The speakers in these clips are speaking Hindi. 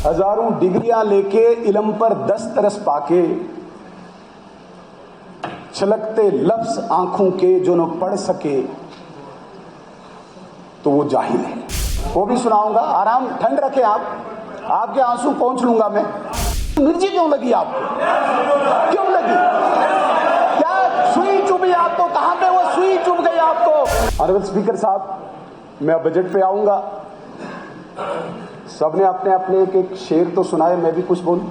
हजारों डिग्रियां लेके इल्म पर 10 तरस पाके, छलकते लफ्ज आंखों के जो न पढ़ सके तो वो जाहिल है। वो भी सुनाऊंगा, आराम ठंड रखे आप, आपके आंसू पहुंच लूंगा मैं। मिर्ची क्यों लगी आपको? क्यों लगी? क्या सुई चुभी आपको? कहां पे वो सुई चुभ गई आपको? ऑनरेबल स्पीकर साहब, मैं बजट पे आऊंगा। सबने अपने अपने एक एक शेर तो सुनाए, मैं भी कुछ बोलूं।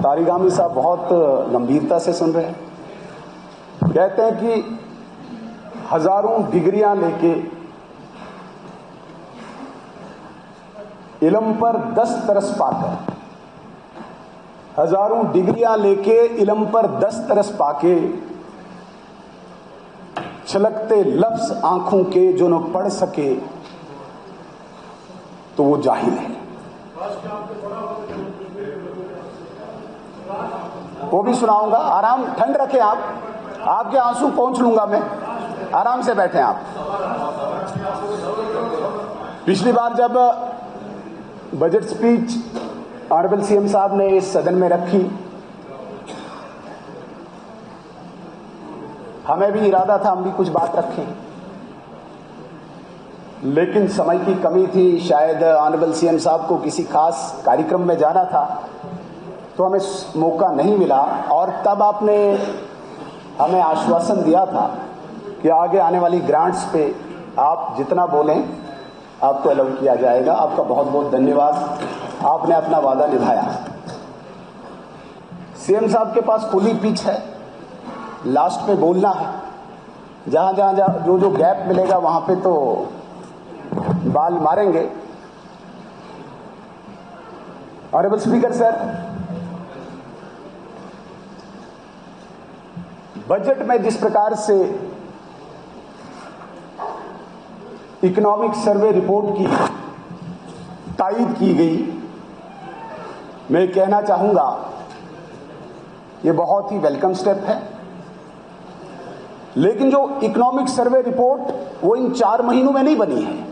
तारिगामी साहब बहुत गंभीरता से सुन रहे हैं। कहते हैं कि हजारों डिग्रियां लेके इल्म पर 10 तरस पाकर, हजारों डिग्रियां लेके इल्म पर 10 तरस पाके, छलकते लफ्ज आंखों के जो न पढ़ सके तो वो जाहिल है। वो भी सुनाऊंगा, आराम ठंड रखे आप, आपके आंसू पहुंच लूंगा मैं। आराम से बैठे आप। पिछली बार जब बजट स्पीच ऑनरेबल सीएम साहब ने इस सदन में रखी, हमें भी इरादा था हम भी कुछ बात रखें, लेकिन समय की कमी थी। शायद ऑनरेबल सीएम साहब को किसी खास कार्यक्रम में जाना था, तो हमें मौका नहीं मिला। और तब आपने हमें आश्वासन दिया था कि आगे आने वाली ग्रांट्स पे आप जितना बोलें आपको अलाउ किया जाएगा। आपका बहुत बहुत धन्यवाद, आपने अपना वादा निभाया। सीएम साहब के पास खुली पिच है, लास्ट पे बोलना है। जहां जहां जो जो गैप मिलेगा वहां पे तो बाल मारेंगे। ऑनरेबल स्पीकर सर, बजट में जिस प्रकार से इकोनॉमिक सर्वे रिपोर्ट की तायीद की गई, मैं कहना चाहूंगा ये बहुत ही वेलकम स्टेप है। लेकिन जो इकोनॉमिक सर्वे रिपोर्ट वो इन 4 महीनों में नहीं बनी है।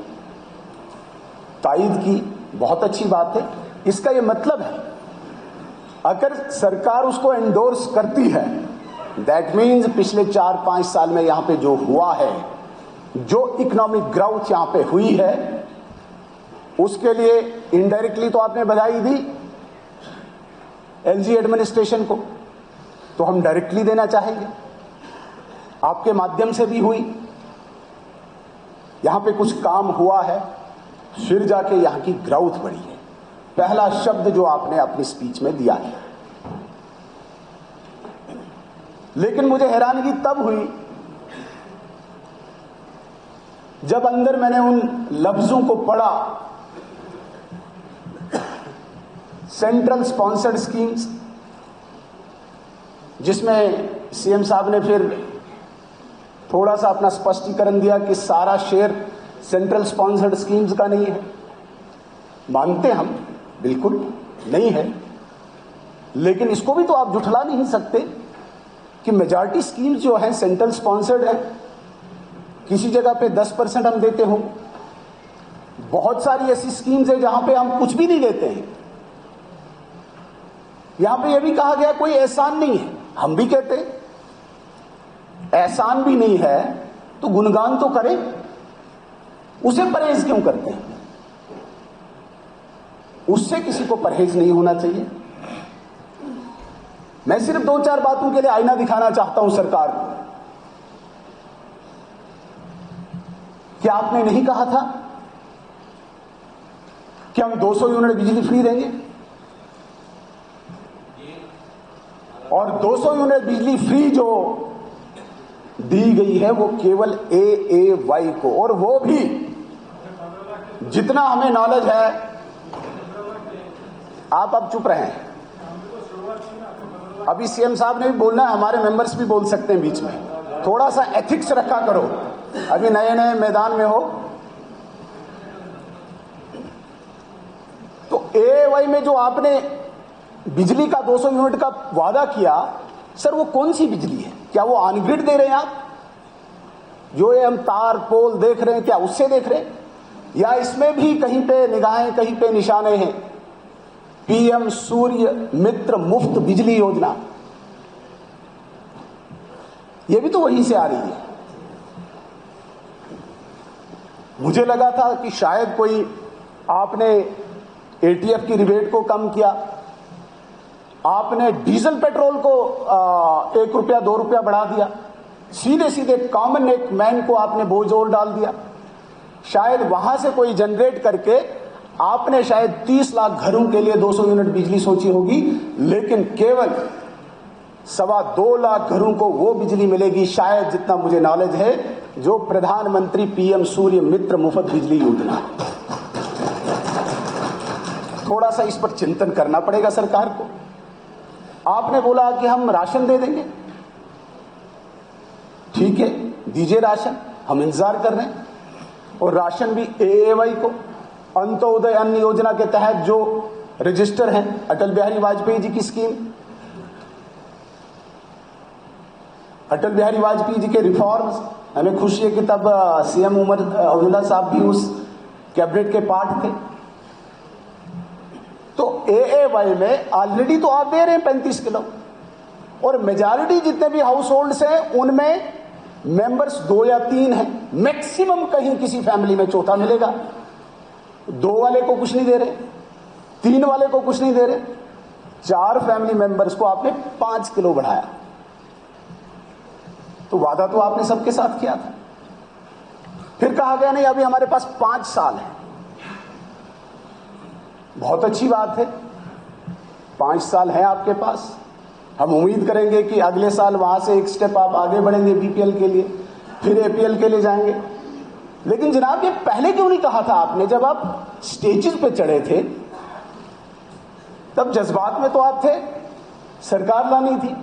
तायीद की बहुत अच्छी बात है। इसका ये मतलब है अगर सरकार उसको एंडोर्स करती है, दैट मीन्स पिछले 4-5 साल में यहां पे जो हुआ है, जो इकोनॉमिक ग्रोथ यहां पे हुई है, उसके लिए इनडायरेक्टली तो आपने बधाई दी एलजी एडमिनिस्ट्रेशन को, तो हम डायरेक्टली देना चाहेंगे। आपके माध्यम से भी हुई, यहां पे कुछ काम हुआ है, फिर जाके यहां की ग्रोथ बढ़ी है। पहला शब्द जो आपने अपनी स्पीच में दिया है। लेकिन मुझे हैरानगी तब हुई जब अंदर मैंने उन लफ्जों को पढ़ा, सेंट्रल स्पॉन्सर्ड स्कीम्स, जिसमें सीएम साहब ने फिर थोड़ा सा अपना स्पष्टीकरण दिया कि सारा शेयर सेंट्रल स्पॉन्सर्ड स्कीम्स का नहीं है। मानते हम बिल्कुल नहीं है, लेकिन इसको भी तो आप जुठला नहीं सकते कि मेजॉरिटी स्कीम्स जो हैं सेंट्रल स्पॉन्सर्ड है। किसी जगह पे 10% हम देते हों, बहुत सारी ऐसी स्कीम्स है जहां पे हम कुछ भी नहीं देते हैं। यहां पे यह भी कहा गया कोई एहसान नहीं है, हम भी कहते हैं एहसान भी नहीं है तो गुणगान तो करें, उसे परहेज क्यों करते हैं? उससे किसी को परहेज नहीं होना चाहिए। मैं सिर्फ 2-4 बातों के लिए आईना दिखाना चाहता हूं सरकार को। क्या आपने नहीं कहा था कि हम 200 यूनिट बिजली फ्री देंगे? और 200 यूनिट बिजली फ्री जो दी गई है वो केवल AAY को, और वो भी जितना हमें नॉलेज है। आप अब चुप रहें, अभी सीएम साहब ने भी बोलना है, हमारे मेंबर्स भी बोल सकते हैं बीच में। थोड़ा सा एथिक्स रखा करो, अभी नए नए मैदान में हो। तो AAY में जो आपने बिजली का 200 यूनिट का वादा किया, सर वो कौन सी बिजली है? क्या वो ऑन ग्रिड दे रहे हैं आप? जो ये हम तार पोल देख रहे हैं, क्या उससे देख रहे हैं? या इसमें भी कहीं पे निगाहें, कहीं पे निशाने हैं? पीएम सूर्य मित्र मुफ्त बिजली योजना, ये भी तो वहीं से आ रही है। मुझे लगा था कि शायद कोई आपने एटीएफ की रिबेट को कम किया, आपने डीजल पेट्रोल को 1 रुपया 2 रुपया बढ़ा दिया, सीधे सीधे कॉमन एक मैन को आपने बोझ और डाल दिया। शायद वहां से कोई जनरेट करके आपने शायद 30 लाख घरों के लिए 200 यूनिट बिजली सोची होगी, लेकिन केवल 2.25 लाख घरों को वो बिजली मिलेगी शायद, जितना मुझे नॉलेज है, जो प्रधानमंत्री पीएम सूर्य मित्र मुफ्त बिजली योजना। थोड़ा सा इस पर चिंतन करना पड़ेगा सरकार को। आपने बोला कि हम राशन दे देंगे, ठीक है, दीजिए राशन, हम इंतजार कर रहे हैं। और राशन भी एएवाई को, अंत्योदय अन्न योजना के तहत जो रजिस्टर हैं, अटल बिहारी वाजपेयी जी की स्कीम, अटल बिहारी वाजपेयी जी के रिफॉर्म्स, हमें खुशी है कि तब सीएम उमर अब्दुल्ला साहब भी उस कैबिनेट के पार्ट थे। तो एएवाई में ऑलरेडी तो आप दे रहे हैं 35 किलो, और मेजॉरिटी जितने भी हाउस होल्ड्स हैं उनमें मेंबर्स 2 या 3 हैं, मैक्सिमम कहीं किसी फैमिली में चौथा मिलेगा। 2 वाले को कुछ नहीं दे रहे, 3 वाले को कुछ नहीं दे रहे, 4 फैमिली मेंबर्स को आपने 5 किलो बढ़ाया। तो वादा तो आपने सबके साथ किया था। फिर कहा गया नहीं, अभी हमारे पास 5 साल है। बहुत अच्छी बात है, 5 साल है आपके पास। हम उम्मीद करेंगे कि अगले साल वहां से एक स्टेप आप आगे बढ़ेंगे बीपीएल के लिए, फिर एपीएल के लिए जाएंगे। लेकिन जनाब, ये पहले क्यों नहीं कहा था आपने? जब आप स्टेजेस पे चढ़े थे तब जज्बात में तो आप थे, सरकार लानी थी,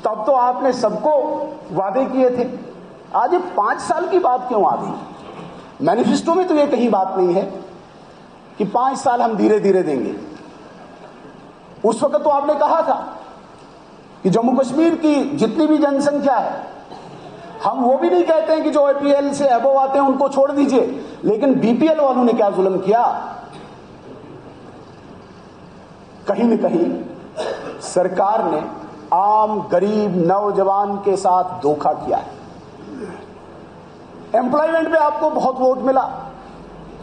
तब तो आपने सबको वादे किए थे। आज ये 5 साल की बात क्यों आ गई? मैनिफेस्टो में तो ये कहीं बात नहीं है कि 5 साल हम धीरे धीरे देंगे। उस वक्त तो आपने कहा था कि जम्मू कश्मीर की जितनी भी जनसंख्या है, हम वो भी नहीं कहते हैं कि जो एपीएल से अबव आते हैं उनको छोड़ दीजिए, लेकिन बीपीएल वालों ने क्या जुल्म किया? कहीं न कहीं सरकार ने आम गरीब नौजवान के साथ धोखा किया है। एम्प्लॉयमेंट पे आपको बहुत वोट मिला,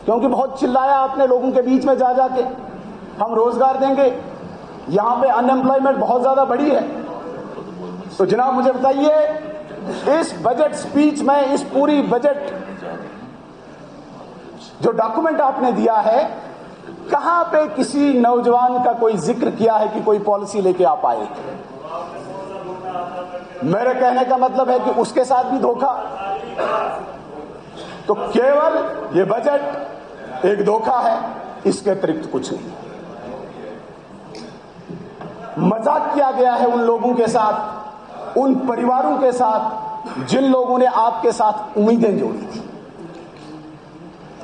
क्योंकि बहुत चिल्लाया आपने लोगों के बीच में जा जाके, हम रोजगार देंगे। यहां पे अनएम्प्लॉयमेंट बहुत ज्यादा बढ़ी है। तो जनाब मुझे बताइए, इस बजट स्पीच में, इस पूरी बजट जो डॉक्यूमेंट आपने दिया है, कहां पे किसी नौजवान का कोई जिक्र किया है कि कोई पॉलिसी लेके आप आए? मेरे कहने का मतलब है कि उसके साथ भी धोखा। तो केवल ये बजट एक धोखा है, इसके अतिरिक्त कुछ नहीं। मजाक किया गया है उन लोगों के साथ, उन परिवारों के साथ जिन लोगों ने आपके साथ उम्मीदें जोड़ी थी।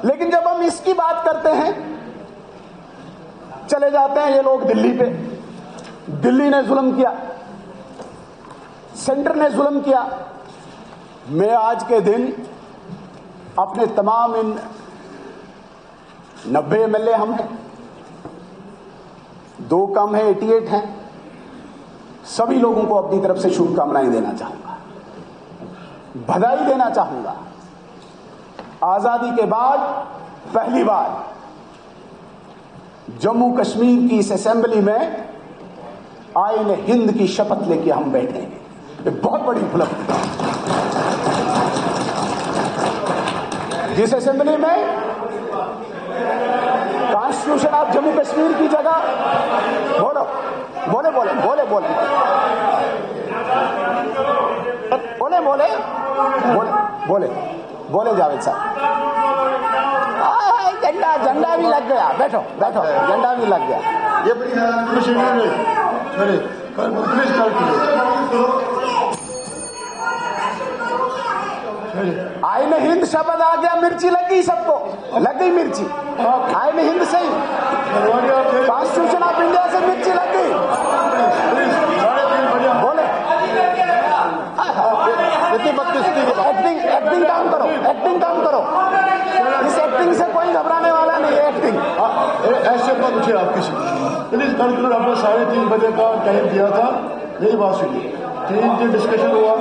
लेकिन जब हम इसकी बात करते हैं, चले जाते हैं ये लोग दिल्ली पे। दिल्ली ने जुल्म किया, सेंटर ने जुल्म किया। मैं आज के दिन अपने तमाम इन 90 एमएलए हम हैं, 2 कम है 88 हैं, सभी लोगों को अपनी तरफ से शुभकामनाएं देना चाहूंगा, बधाई देना चाहूंगा। आजादी के बाद पहली बार जम्मू कश्मीर की इस असेंबली में आईन हिंद की शपथ लेके हम बैठे हैं। ये बहुत बड़ी उपलब्धि है। जिस असेंबली में कॉन्स्टिट्यूशन ऑफ जम्मू कश्मीर की जगह, बोलो बोले बोले बोले बोले बोले बोले बोले बोले बोले जावेद साहब, झंडा झंडा भी लग गया। बैठो बैठो, झंडा भी लग गया। ये आईन हिंद शब्द आ गया, मिर्ची लग गई, सबको लग गई मिर्ची। आईन हिंद से ही, कॉन्स्टिट्यूशन ऑफ इंडिया से मिर्ची लग गई। बोले एक्टिंग काम करो, एक्टिंग काम करो। इस एक्टिंग से कोई उठे आप किसी प्लीज कंक्लूड। आपने 3:30 बजे का टाइम दिया था, मेरी बात सुनिए। 3 दिन डिस्कशन हुआ,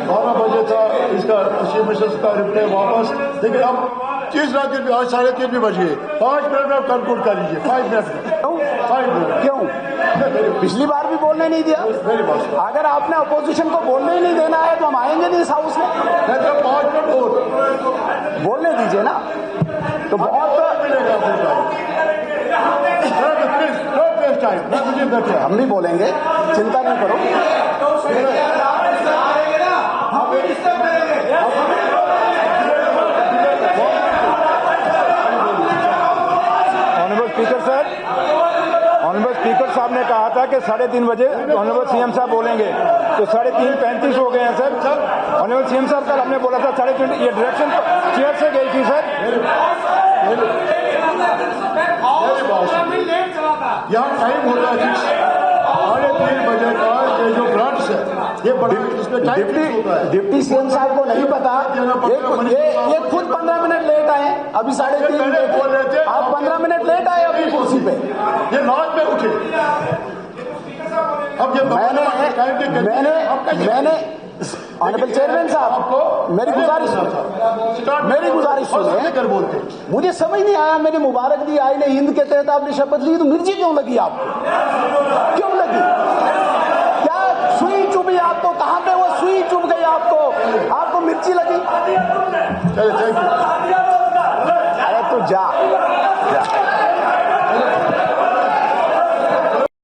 12 बजे था इसका चीफ मिनिस्टर का रिप्लाई वापस। लेकिन अब 30 रात दिन आज 3:30 भी बज गए। 5 मिनट में आप कंक्लूड कर लीजिए। 5 मिनट में 5 मिनट क्यों? पिछली बार भी बोलने नहीं दिया। मेरी बात अगर आपने अपोजिशन को बोलने ही नहीं देना है तो हम आएंगे नहीं इस हाउस में। 5 मिनट और बोलने दीजिए ना, तो बहुत मिलेगा प्लीज मुझे बैठे। हम भी बोलेंगे, चिंता नहीं करो। ऑनरेबल स्पीकर साहब ने कहा था कि 3:30 बजे ऑनरेबल सीएम साहब बोलेंगे, तो 3:35 हो गए हैं सर। ऑनरेबल सीएम साहब कल हमने बोला था 3:30, ये डायरेक्शन चेयर से गई थी सर। यहाँ टाइम होता है 3:30 बजे का। ये जो ग्रांट्स है ये बड़ा, इसमें टाइम होता है। डिप्टी सीएम साहब को नहीं पता, ये खुद 15 मिनट लेट आए। अभी 3:30 बोल रहे थे, आप 15 मिनट लेट आए अपनी कुर्सी पे। ये लॉज में उठे। अब ये मैंने ऑनरेबल चेयरमैन साहब, मेरी गुजारिश सुने। कर बोलते मुझे समझ नहीं आया, मैंने मुबारक दी, आईने हिंद के तहत आपने शपथ ली, तो मिर्ची क्यों लगी आपको? क्यों लगी? क्या सुई चुभी आपको? कहां पे वो सुई चुभ गई आपको मिर्ची लगी? चलिए, थैंक यू। अरे तू जा।